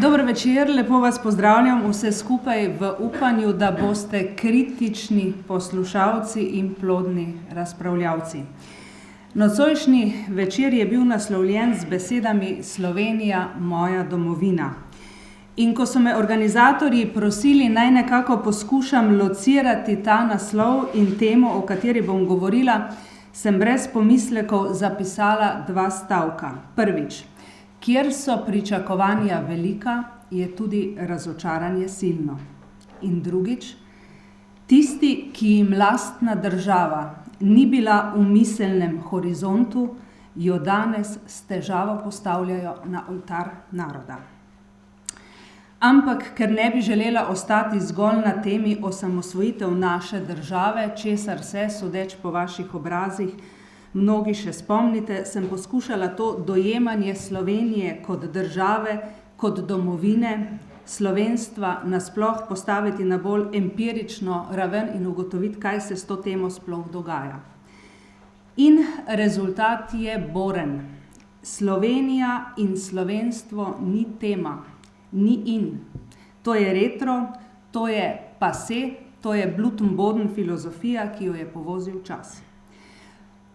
Dober večer, lepo vas pozdravljam vse skupaj v upanju, da boste kritični poslušalci in plodni razpravljavci. Nocojšnji večer je bil naslovljen z besedami Slovenija, moja domovina. In ko so me organizatorji prosili, naj nekako poskušam locirati ta naslov in temo, o kateri bom govorila, sem brez pomislekov zapisala dva stavka. Prvič. Kjer so pričakovanja velika, je tudi razočaranje silno. In drugič, tisti, ki jim lastna država ni bila v miselnem horizontu, jo danes s težavo postavljajo na oltar naroda. Ampak, ker ne bi želela ostati zgolj na temi osamosvojitev naše države, česar se, sodeč po vaših obrazih, mnogi še spomnite, sem poskušala to dojemanje Slovenije kot države, kot domovine, slovenstva nasploh postaviti na bolj empirično raven in ugotoviti, kaj se s to temo sploh dogaja. In rezultat je boren. Slovenija in slovenstvo ni tema, ni in. To je retro, to je pase, to je Blutenboden filozofija, ki jo je povozil čas.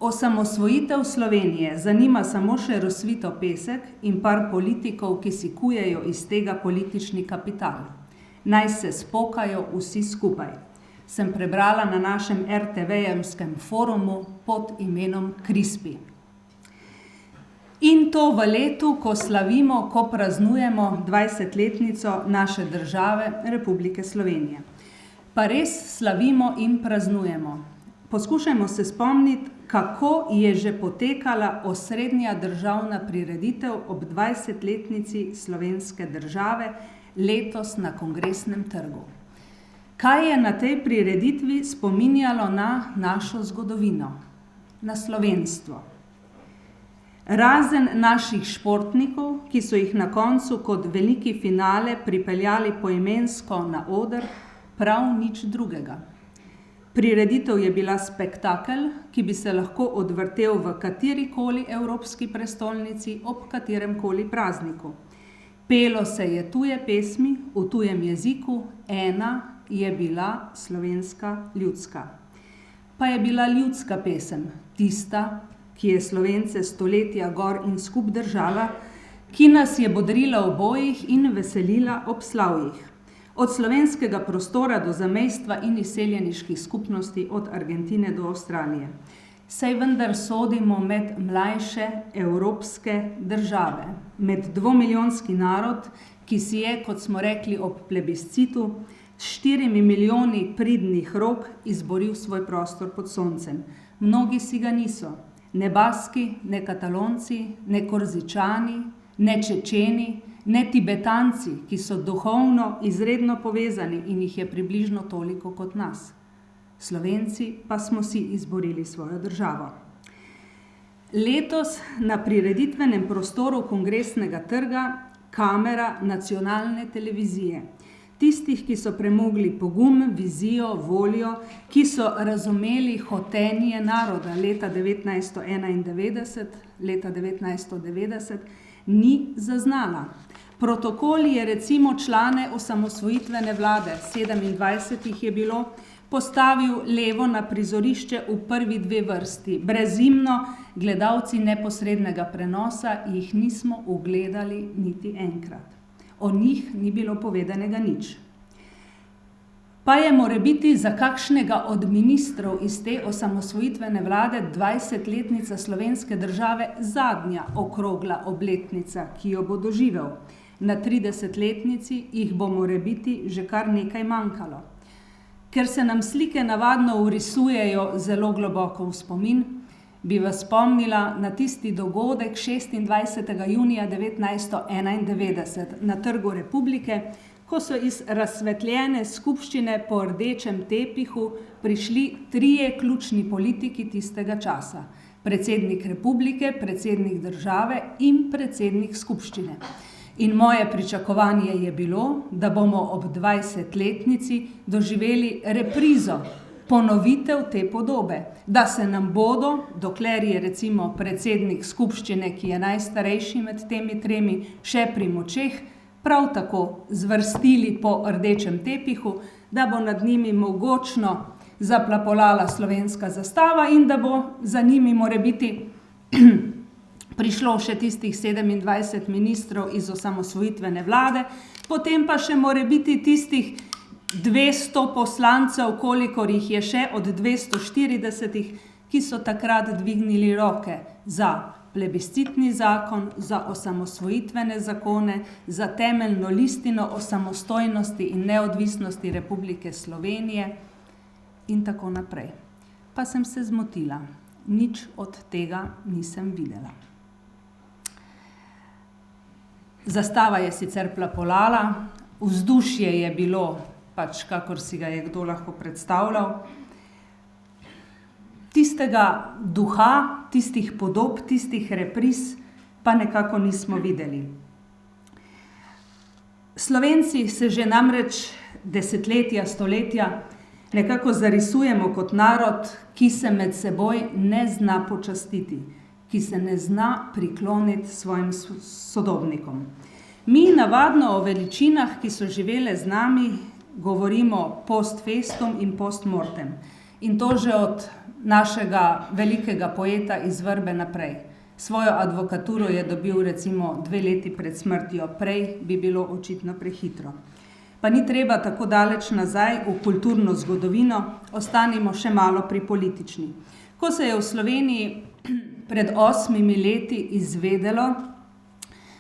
Osamosvojitev Slovenije zanima samo še razsvito pesek in par politikov, ki si kujejo iz tega politični kapital. Naj se spokajo vsi skupaj. Sem prebrala na našem RTV-jevskem forumu pod imenom Krispi. In to v letu, ko slavimo, ko praznujemo 20-letnico naše države, Republike Slovenije. Pa res slavimo in praznujemo. Poskušajmo se spomniti, kako je že potekala osrednja državna prireditev ob 20-letnici slovenske države letos na Kongresnem trgu. Kaj je na tej prireditvi spominjalo na našo zgodovino, na slovenstvo? Razen naših športnikov, ki so jih na koncu kot veliki finale pripeljali poimensko na oder, prav nič drugega. Prireditev je bila spektakel, ki bi se lahko odvrtel v katerikoli evropski prestolnici ob kateremkoli prazniku. Pelo se je tuje pesmi v tujem jeziku, ena je bila slovenska ljudska. Pa je bila ljudska pesem, tista, ki je Slovence stoletja gor in skup držala, ki nas je bodrila v bojih in veselila ob slavjih. Od slovenskega prostora do zamejstva in izseljeniških skupnosti od Argentine do Avstralije. Saj vendar sodimo med mlajše evropske države, med dvomilijonski narod, ki si je, kot smo rekli ob plebiscitu, s 4 milijoni pridnih rok izboril svoj prostor pod soncem. Mnogi si ga niso. Ne Baski, ne Katalonci, ne Korzičani, ne Čečeni, ne Tibetanci, ki so duhovno izredno povezani in jih je približno toliko kot nas. Slovenci pa smo si izborili svojo državo. Letos na prireditvenem prostoru Kongresnega trga kamera nacionalne televizije. Tistih, ki so premogli pogum, vizijo, voljo, ki so razumeli hotenje naroda leta 1991, leta 1990, ni zaznala. Protokol je recimo člane osamosvojitvene vlade, 27 jih je bilo, postavil levo na prizorišče v prvi dve vrsti. Brezimno, gledalci neposrednega prenosa, jih nismo ugledali niti enkrat. O njih ni bilo povedanega nič. Pa je morebiti za kakšnega od ministrov iz te osamosvojitvene vlade 20-letnica slovenske države zadnja okrogla obletnica, ki jo bo doživel. Na 30-letnici jih bo morebiti že kar nekaj manjkalo. Ker se nam slike navadno vrisujejo zelo globoko v spomin, bi vas spomnila na tisti dogodek 26. junija 1991 na Trgu Republike, ko so iz razsvetljene skupščine po rdečem tepihu prišli 3 ključni politiki tistega časa. Predsednik republike, predsednik države in predsednik skupščine. In moje pričakovanje je bilo, da bomo ob 20-letnici doživeli reprizo, ponovitev te podobe, da se nam bodo, dokler je recimo predsednik skupščine, ki je najstarejši med temi 3, še pri močeh, prav tako zvrstili po rdečem tepihu, da bo nad njimi mogočno zaplapolala slovenska zastava in da bo za njimi morebiti prišlo še tistih 27 ministrov iz osamosvojitvene vlade, potem pa še morebiti tistih 200 poslancev, kolikor jih je še od 240, ki so takrat dvignili roke za plebiscitni zakon, za osamosvojitvene zakone, za temeljno listino o samostojnosti in neodvisnosti Republike Slovenije in tako naprej. Pa sem se zmotila. Nič od tega nisem videla. Zastava je sicer plapolala, vzdušje je bilo pač, kakor si ga je kdo lahko predstavljal. Tistega duha, tistih podob, tistih repriz pa nekako nismo videli. Slovenci se že namreč desetletja, stoletja nekako zarisujemo kot narod, ki se med seboj ne zna počastiti, ki se ne zna prikloniti svojim sodobnikom. Mi navadno o veličinah, ki so živele z nami, govorimo post festum in post mortem. In to že od našega velikega poeta iz Vrbe naprej. Svojo advokaturo je dobil recimo 2 leti pred smrtjo, prej bi bilo očitno prehitro. Pa ni treba tako daleč nazaj v kulturno zgodovino, ostanimo še malo pri politični. Ko se je v Sloveniji pred 8 leti izvedelo,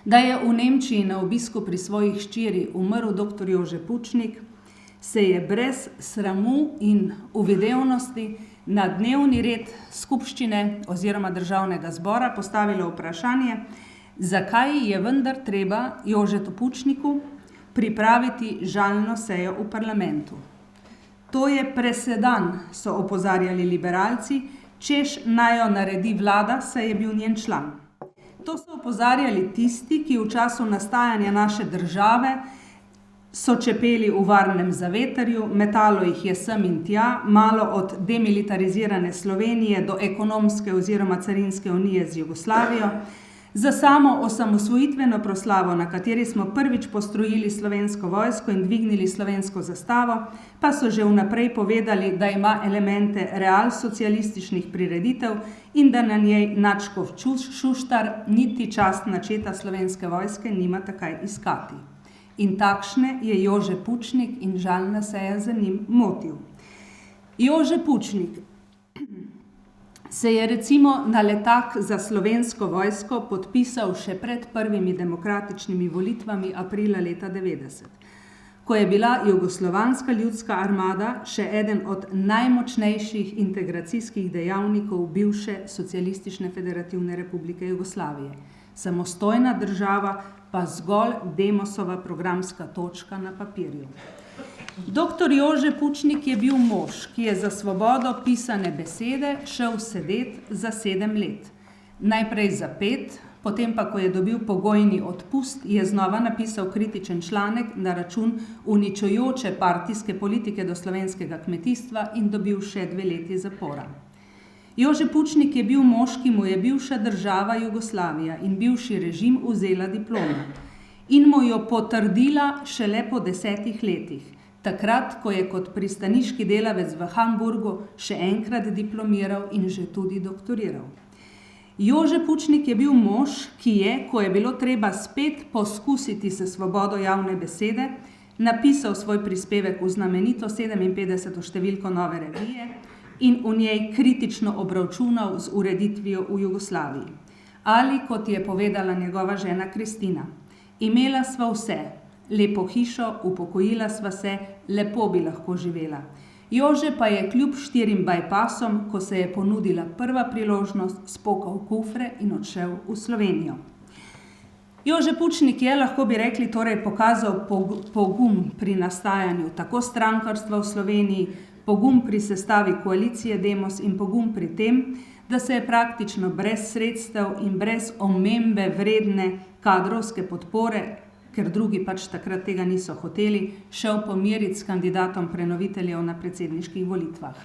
da je v Nemčiji na obisku pri svoji hčeri umrl dr. Jože Pučnik, se je brez sramu in uvidevnosti na dnevni red skupščine oziroma državnega zbora postavilo vprašanje, zakaj je vendar treba Jožetu Pučniku pripraviti žalno sejo v parlamentu. To je presedan, so opozarjali liberalci, češ naj jo naredi vlada, saj je bil njen član. To so opozarjali tisti, ki v času nastajanja naše države so čepeli v varnem zavetrju, metalo jih je sem in tja, malo od demilitarizirane Slovenije do ekonomske oziroma carinske unije z Jugoslavijo. Za samo osamosvojitveno proslavo, na kateri smo prvič postrojili slovensko vojsko in dvignili slovensko zastavo, pa so že vnaprej povedali, da ima elemente realsocialističnih prireditev in da na njej nadškof Šuštar niti čast načeta slovenske vojske nima kaj iskati. In takšne je Jože Pučnik in žalna seja za njim motil. Jože Pučnik se je recimo na letak za slovensko vojsko podpisal še pred prvimi demokratičnimi volitvami aprila leta 90, ko je bila Jugoslovanska ljudska armada še eden od najmočnejših integracijskih dejavnikov bivše Socialistične federativne republike Jugoslavije. Samostojna država pa zgolj Demosova programska točka na papirju. Dr. Jože Pučnik je bil mož, ki je za svobodo pisane besede šel sedet za 7 let. Najprej za 5, potem pa, ko je dobil pogojni odpust, je znova napisal kritičen članek na račun uničujoče partijske politike do slovenskega kmetijstva in dobil še 2 leti zapora. Jože Pučnik je bil mož, ki mu je bivša država Jugoslavija in bivši režim vzela diplomo in mu jo potrdila šele po 10 letih, takrat, ko je kot pristaniški delavec v Hamburgu še enkrat diplomiral in že tudi doktoriral. Jože Pučnik je bil mož, ki je, ko je bilo treba spet poskusiti se svobodo javne besede, napisal svoj prispevek v znamenito 57. številko Nove revije in v njej kritično obračunal z ureditvijo v Jugoslaviji. Ali, kot je povedala njegova žena Kristina, imela sva vse, lepo hišo, upokojila sva se, lepo bi lahko živela. Jože pa je kljub 4 bypassom, ko se je ponudila prva priložnost, spokal kufre in odšel v Slovenijo. Jože Pučnik je, lahko bi rekli, torej pokazal pogum pri nastajanju tako strankarstva v Sloveniji, pogum pri sestavi koalicije Demos in pogum pri tem, da se je praktično brez sredstev in brez omembe vredne kadrovske podpore, ker drugi pač takrat tega niso hoteli, šel pomiriti s kandidatom prenoviteljev na predsedniških volitvah.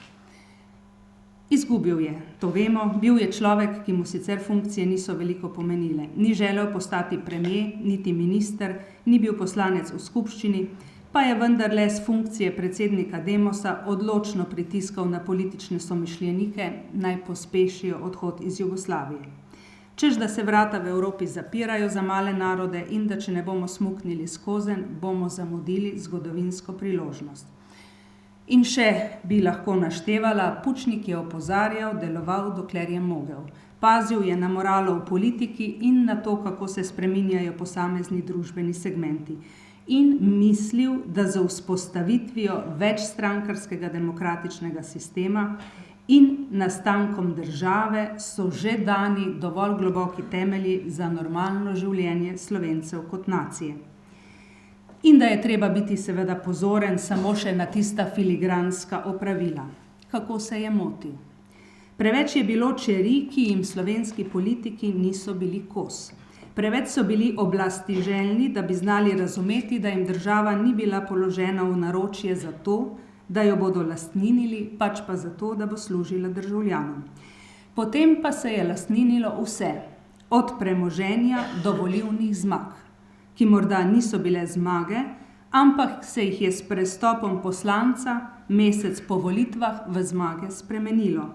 Izgubil je, to vemo, bil je človek, ki mu sicer funkcije niso veliko pomenile. Ni želel postati premier, niti minister, ni bil poslanec v skupščini, pa je vendarle s funkcije predsednika Demosa odločno pritiskal na politične somišljenike, naj pospešijo odhod iz Jugoslavije. Češ, da se vrata v Evropi zapirajo za male narode in da če ne bomo smuknili skozenj, bomo zamudili zgodovinsko priložnost. In še bi lahko naštevala, Pučnik je opozarjal, deloval, dokler je mogel. Pazil je na moralo v politiki in na to, kako se spreminjajo posamezni družbeni segmenti. In mislil, da z vzpostavitvijo večstrankarskega demokratičnega sistema in nastankom države so že dani dovolj globoki temelji za normalno življenje Slovencev kot nacije. In da je treba biti seveda pozoren samo še na tista filigranska opravila. Kako se je motil? Preveč je bilo čeri, ki jim slovenski politiki niso bili kos. Preveč so bili oblasti željni, da bi znali razumeti, da jim država ni bila položena v naročje zato, da jo bodo lastninili, pač pa zato, da bo služila državljanom. Potem pa se je lastninilo vse, od premoženja do volilnih zmag, ki morda niso bile zmage, ampak se jih je s prestopom poslanca mesec po volitvah v zmage spremenilo.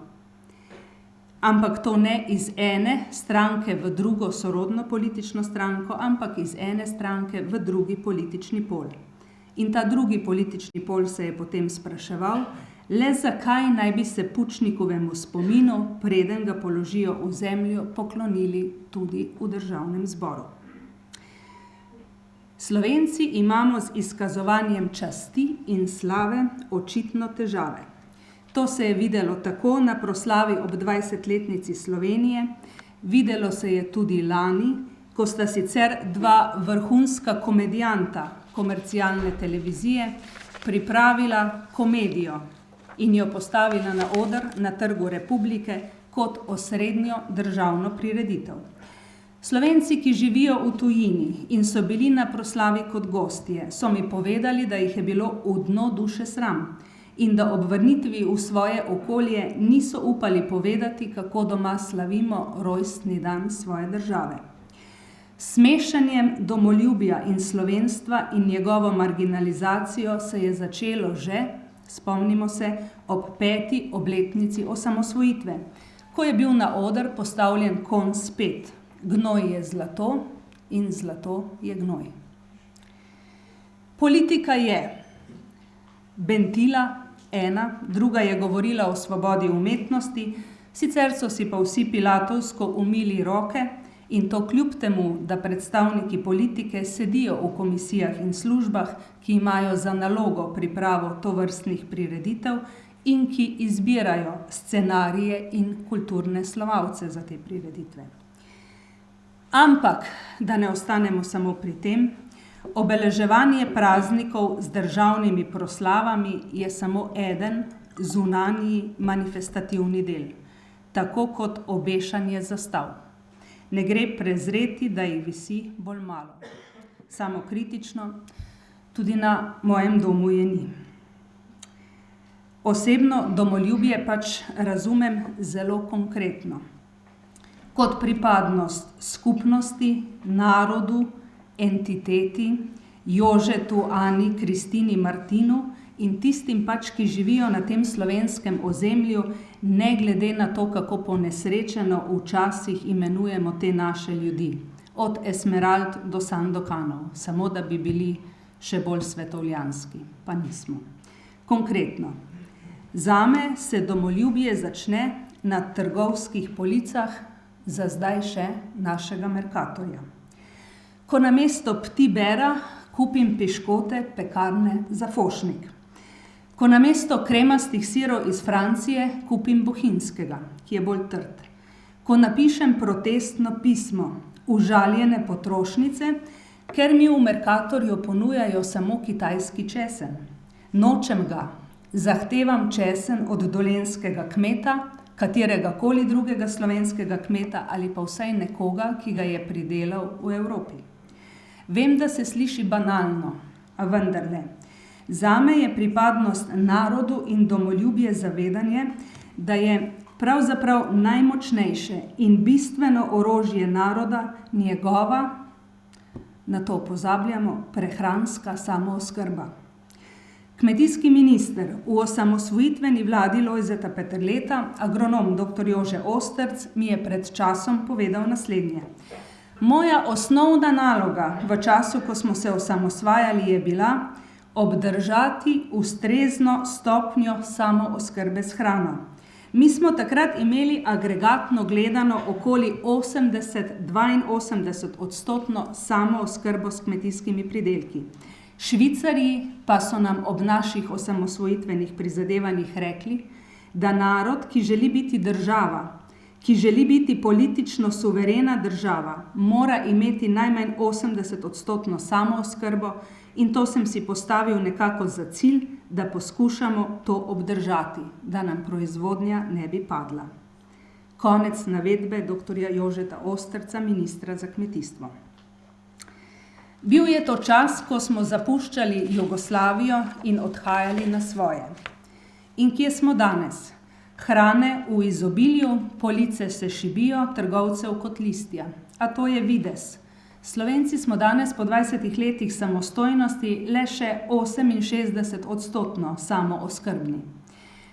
Ampak to ne iz ene stranke v drugo sorodno politično stranko, ampak iz ene stranke v drugi politični pol. In ta drugi politični pol se je potem spraševal, le zakaj naj bi se Pučnikovemu spominu, preden ga položijo v zemljo, poklonili tudi v državnem zboru. Slovenci imamo z izkazovanjem časti in slave očitno težave. To se je videlo tako na proslavi ob 20-letnici Slovenije, videlo se je tudi lani, ko sta sicer dva vrhunska komedijanta komercialne televizije pripravila komedijo in jo postavila na oder na Trgu Republike kot osrednjo državno prireditev. Slovenci, ki živijo v tujini in so bili na proslavi kot gostje, so mi povedali, da jih je bilo v dno duše sram in da ob vrnitvi v svoje okolje niso upali povedati, kako doma slavimo rojstni dan svoje države. S mešanjem domoljubja in slovenstva in njegovo marginalizacijo se je začelo že, spomnimo se, ob 5. obletnici osamosvojitve, ko je bil na oder postavljen konj spet. Gnoj je zlato in zlato je gnoj. Politika je Bentila ena, druga je govorila o svobodi umetnosti, sicer so si pa vsi pilatovsko umili roke in to kljub temu, da predstavniki politike sedijo v komisijah in službah, ki imajo za nalogo pripravo tovrstnih prireditev in ki izbirajo scenarije in kulturne slovalce za te prireditve. Ampak, da ne ostanemo samo pri tem, obeleževanje praznikov z državnimi proslavami je samo eden zunanji manifestativni del, tako kot obešanje zastav. Ne gre prezreti, da jih visi bolj malo. Samokritično, tudi na mojem domu je ni. Osebno domoljubje pač razumem zelo konkretno. Kot pripadnost skupnosti, narodu, entiteti, Jožetu, Ani, Kristini, Martinu in tistim pač, ki živijo na tem slovenskem ozemlju, ne glede na to, kako ponesrečeno včasih imenujemo te naše ljudi. Od Esmerald do Sandokanov, samo da bi bili še bolj svetovljanski, pa nismo. Konkretno, zame se domoljubje začne na trgovskih policah, za zdaj še našega Mercatorja. Ko namesto Ptibera kupim piškote pekarne za Fošnik. Ko namesto kremastih sirov iz Francije kupim bohinjskega, ki je bolj trd. Ko napišem protestno pismo, užaljene potrošnice, ker mi v Mercatorju ponujajo samo kitajski česen. Nočem ga, zahtevam česen od dolenjskega kmeta, katerega koli drugega slovenskega kmeta ali pa vsaj nekoga, ki ga je pridelal v Evropi. Vem, da se sliši banalno, a vendarle. Zame je pripadnost narodu in domoljubje zavedanje, da je pravzaprav najmočnejše in bistveno orožje naroda njegova, na to pozabljamo, prehranska samooskrba. Kmetijski minister v osamosvojitveni vladi Lojzeta Peterleta, agronom dr. Jože Osterc, mi je pred časom povedal naslednje. Moja osnovna naloga v času, ko smo se osamosvajali, je bila obdržati ustrezno stopnjo samooskrbe s hrano. Mi smo takrat imeli agregatno gledano okoli 82% samooskrbo s kmetijskimi pridelki. Švicarji pa so nam ob naših osamosvojitvenih prizadevanjih rekli, da narod, ki želi biti država, ki želi biti politično suverena država, mora imeti najmanj 80% samooskrbo in to sem si postavil nekako za cilj, da poskušamo to obdržati, da nam proizvodnja ne bi padla. Konec navedbe dr. Jožeta Osterca, ministra za kmetijstvo. Bil je to čas, ko smo zapuščali Jugoslavijo in odhajali na svoje. In kje smo danes? Hrane v izobilju, police se šibijo, trgovcev kot listja. A to je videz. Slovenci smo danes po 20 letih samostojnosti le še 68% samooskrbni.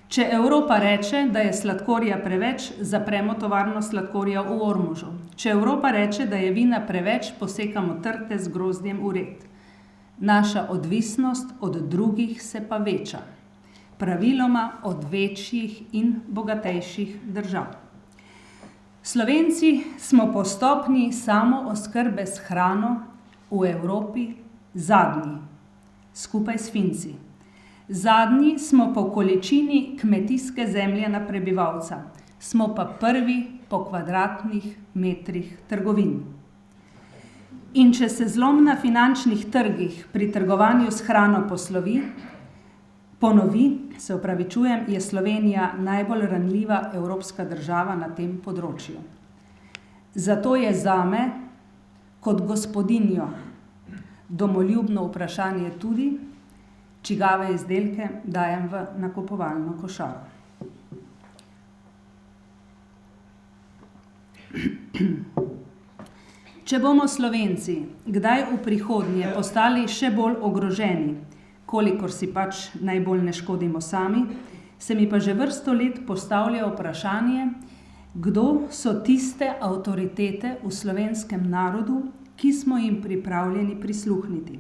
Če Evropa reče, da je sladkorja preveč, zapremo tovarno sladkorja v Ormožu. Če Evropa reče, da je vina preveč, posekamo trte z grozdjem v red. Naša odvisnost od drugih se pa veča. Praviloma od večjih in bogatejših držav. Slovenci smo po stopnji samooskrbe s hrano v Evropi zadnji, skupaj s Finci. Zadnji smo po količini kmetijske zemlje na prebivalca, smo pa prvi po kvadratnih metrih trgovin. In če se zlom na finančnih trgih pri trgovanju s hrano ponovi, je Slovenija najbolj ranljiva evropska država na tem področju. Zato je zame, kot gospodinjo, domoljubno vprašanje tudi, čigave izdelke dajem v nakupovalno košaro. Če bomo Slovenci kdaj v prihodnje postali še bolj ogroženi, kolikor si pač najbolj ne škodimo sami, se mi pa že vrsto let postavlja vprašanje, kdo so tiste avtoritete v slovenskem narodu, ki smo jim pripravljeni prisluhniti.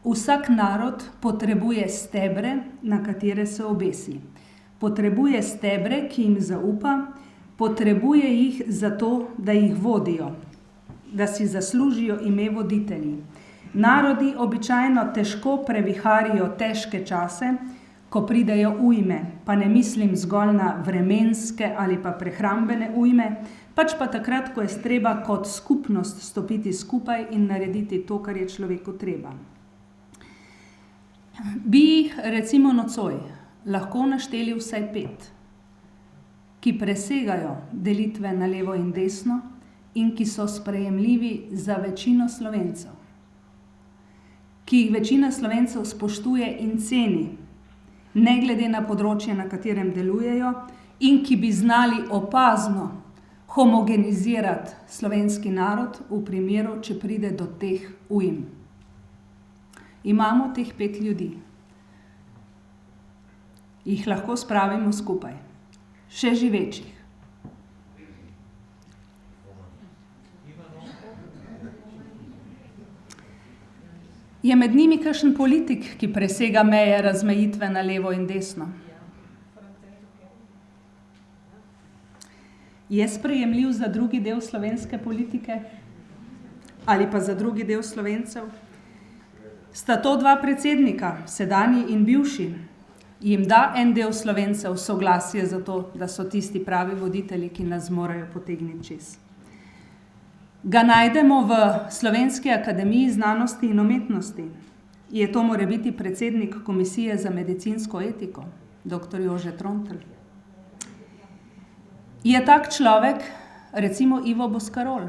Vsak narod potrebuje stebre, na katere se obesi. Potrebuje stebre, ki jim zaupa, potrebuje jih zato, da jih vodijo, da si zaslužijo ime voditelji. Narodi običajno težko previharijo težke čase, ko pridejo ujme, pa ne mislim zgolj na vremenske ali pa prehrambene ujme, pač pa takrat, ko je treba kot skupnost stopiti skupaj in narediti to, kar je človeku treba. Bi jih recimo nocoj lahko našteli vsaj 5, ki presegajo delitve na levo in desno in ki so sprejemljivi za večino Slovencev, ki jih večina Slovencev spoštuje in ceni, ne glede na področje, na katerem delujejo, in ki bi znali opazno homogenizirati slovenski narod v primeru, če pride do teh ujm. Imamo teh 5 ljudi. Jih lahko spravimo skupaj. Še živečih. Je med njimi kakšen politik, ki presega meje razmejitve na levo in desno? Je sprejemljiv za drugi del slovenske politike? Ali pa za drugi del Slovencev? Sta to 2 predsednika, sedanji in bivši? Jim da en del Slovencev soglasje za to, da so tisti pravi voditelji, ki nas morajo potegniti čez? Ga najdemo v Slovenski akademiji znanosti in umetnosti. Je to morebiti predsednik Komisije za medicinsko etiko, dr. Jože Trontelj. Je tak človek, recimo Ivo Boscarol,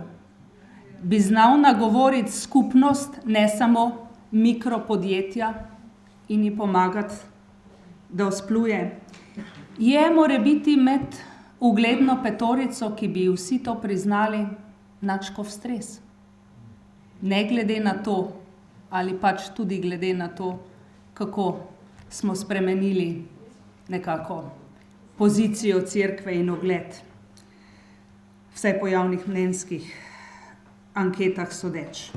bi znal nagovoriti skupnost, ne samo mikropodjetja in ji pomagati, da vzpluje. Je morebiti med ugledno petorico, ki bi vsi to priznali, nadškof Stres. Ne glede na to, ali pač tudi glede na to, kako smo spremenili nekako pozicijo cerkve in ugled, vsaj po javnih mnenjskih anketah sodeč.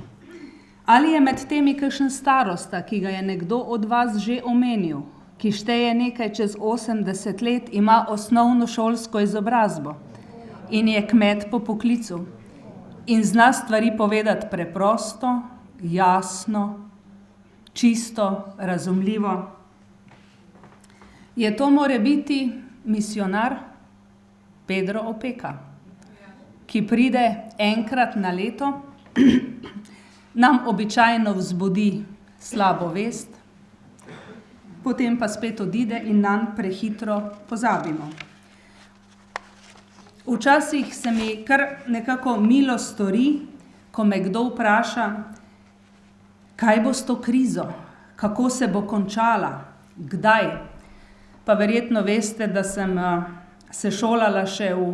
Ali je med temi kakšen starosta, ki ga je nekdo od vas že omenil, ki šteje nekaj čez 80 let, ima osnovno šolsko izobrazbo in je kmet po poklicu in zna stvari povedati preprosto, jasno, čisto, razumljivo? Je to morebiti misionar Pedro Opeka, ki pride enkrat na leto, nam običajno vzbudi slabo vest, potem pa spet odide in nanj prehitro pozabimo. Včasih se mi kar nekako milo stori, ko me kdo vpraša, kaj bo s to krizo, kako se bo končala, kdaj. Pa verjetno veste, da sem se šolala še v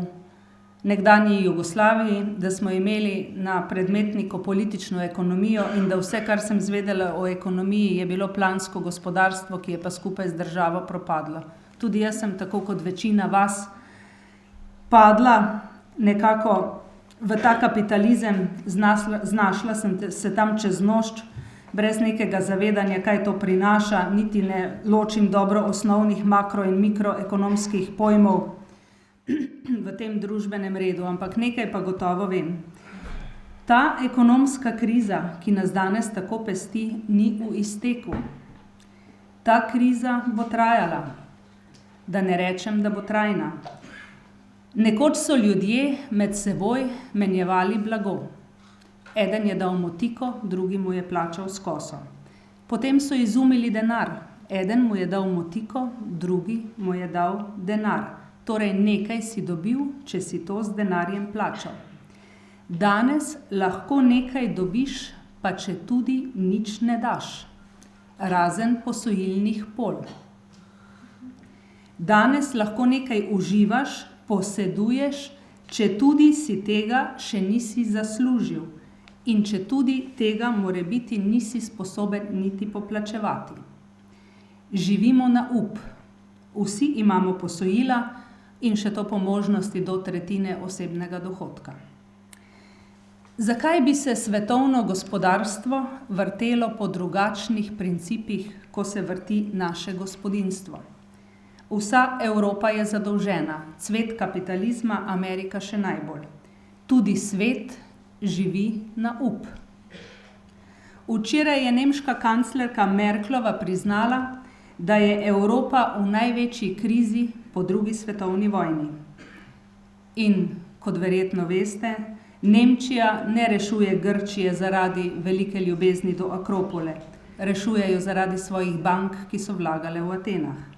nekdanji Jugoslaviji, da smo imeli na predmetniku politično ekonomijo in da vse, kar sem zvedela o ekonomiji, je bilo plansko gospodarstvo, ki je pa skupaj z državo propadlo. Tudi jaz sem, tako kot večina vas, padla nekako v ta kapitalizem, znašla sem se tam čez noč, brez nekega zavedanja, kaj to prinaša, niti ne ločim dobro osnovnih makro- in mikroekonomskih pojmov v tem družbenem redu, ampak nekaj pa gotovo vem. Ta ekonomska kriza, ki nas danes tako pesti, ni v izteku. Ta kriza bo trajala, da ne rečem, da bo trajna. Nekoč so ljudje med seboj menjevali blago. Eden je dal motiko, drugi mu je plačal s koso. Potem so izumili denar. Eden mu je dal motiko, drugi mu je dal denar. Torej nekaj si dobil, če si to z denarjem plačal. Danes lahko nekaj dobiš, pa če tudi nič ne daš, razen posojilnih pol. Danes lahko nekaj uživaš, poseduješ, če tudi si tega še nisi zaslužil in če tudi tega morebiti nisi sposoben niti poplačevati. Živimo na up. Vsi imamo posojila in še to po možnosti do tretjine osebnega dohodka. Zakaj bi se svetovno gospodarstvo vrtelo po drugačnih principih, ko se vrti naše gospodinjstvo? Vsa Evropa je zadolžena, cvet kapitalizma, Amerika še najbolj. Tudi svet živi na up. Včeraj je nemška kanclerka Merklova priznala, da je Evropa v največji krizi po drugi svetovni vojni. In, kot verjetno veste, Nemčija ne rešuje Grčije zaradi velike ljubezni do Akropole, rešujejo zaradi svojih bank, ki so vlagale v Atenah.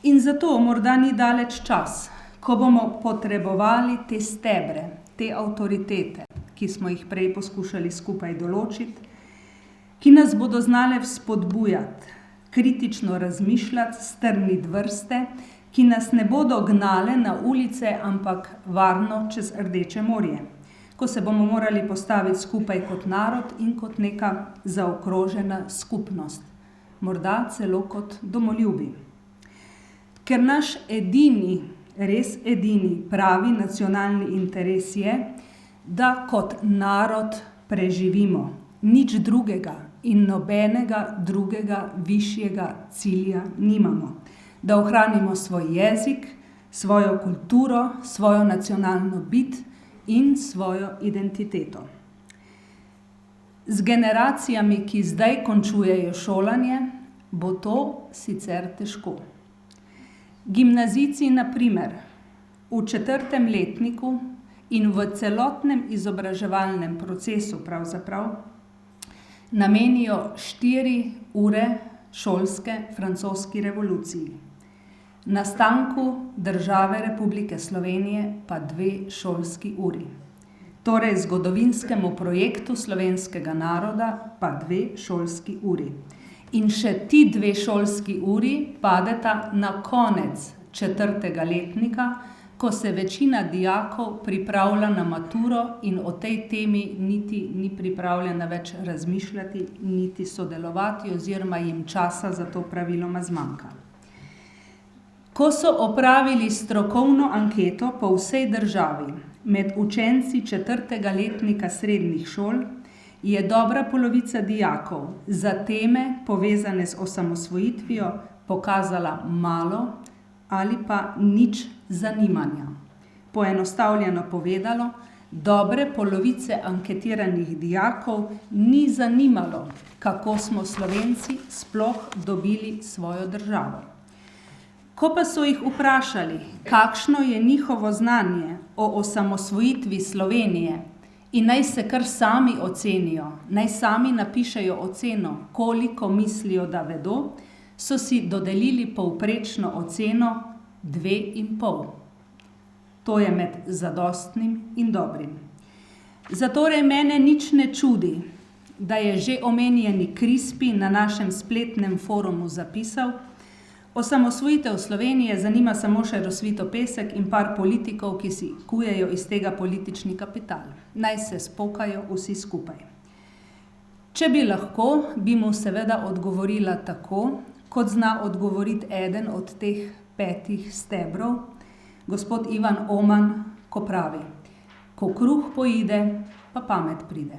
In zato morda ni daleč čas, ko bomo potrebovali te stebre, te avtoritete, ki smo jih prej poskušali skupaj določiti, ki nas bodo znale vzpodbujati, kritično razmišljati, strniti vrste, ki nas ne bodo gnale na ulice, ampak varno čez Rdeče morje, ko se bomo morali postaviti skupaj kot narod in kot neka zaokrožena skupnost, morda celo kot domoljubi. Ker naš edini, res edini pravi nacionalni interes je, da kot narod preživimo, nič drugega in nobenega drugega višjega cilja nimamo. Da ohranimo svoj jezik, svojo kulturo, svojo nacionalno bit in svojo identiteto. Z generacijami, ki zdaj končujejo šolanje, bo to sicer težko. Gimnazijci, na primer, v 4. letniku in v celotnem izobraževalnem procesu pravzaprav namenijo 4 ure šolske francoski revoluciji, nastanku države Republike Slovenije pa 2 šolski uri. Torej zgodovinskemu projektu slovenskega naroda pa 2 šolski uri. In še ti 2 šolski uri padeta na konec 4. letnika, ko se večina dijakov pripravlja na maturo in o tej temi niti ni pripravljena več razmišljati, niti sodelovati, oziroma jim časa za to praviloma zmanjka. Ko so opravili strokovno anketo po vsej državi med učenci 4. letnika srednjih šol, je dobra polovica dijakov za teme, povezane z osamosvojitvijo, pokazala malo ali pa nič zanimanja. Poenostavljeno povedano, dobre polovice anketiranih dijakov ni zanimalo, kako smo Slovenci sploh dobili svojo državo. Ko pa so jih vprašali, kakšno je njihovo znanje o osamosvojitvi Slovenije, in naj se kar sami ocenijo, naj sami napišejo oceno, koliko mislijo, da vedo, so si dodelili povprečno oceno 2,5. To je med zadostnim in dobrim. Zatorej mene nič ne čudi, da je že omenjeni Crispi na našem spletnem forumu zapisal: osamosvojitev Slovenije zanima samo še Rosvitopesek in par politikov, ki si kujejo iz tega politični kapital. Naj se spokajo vsi skupaj. Če bi lahko, bi mu seveda odgovorila tako, kot zna odgovoriti eden od teh 5 stebrov, gospod Ivan Oman, ko pravi: ko kruh poide, pa pamet pride.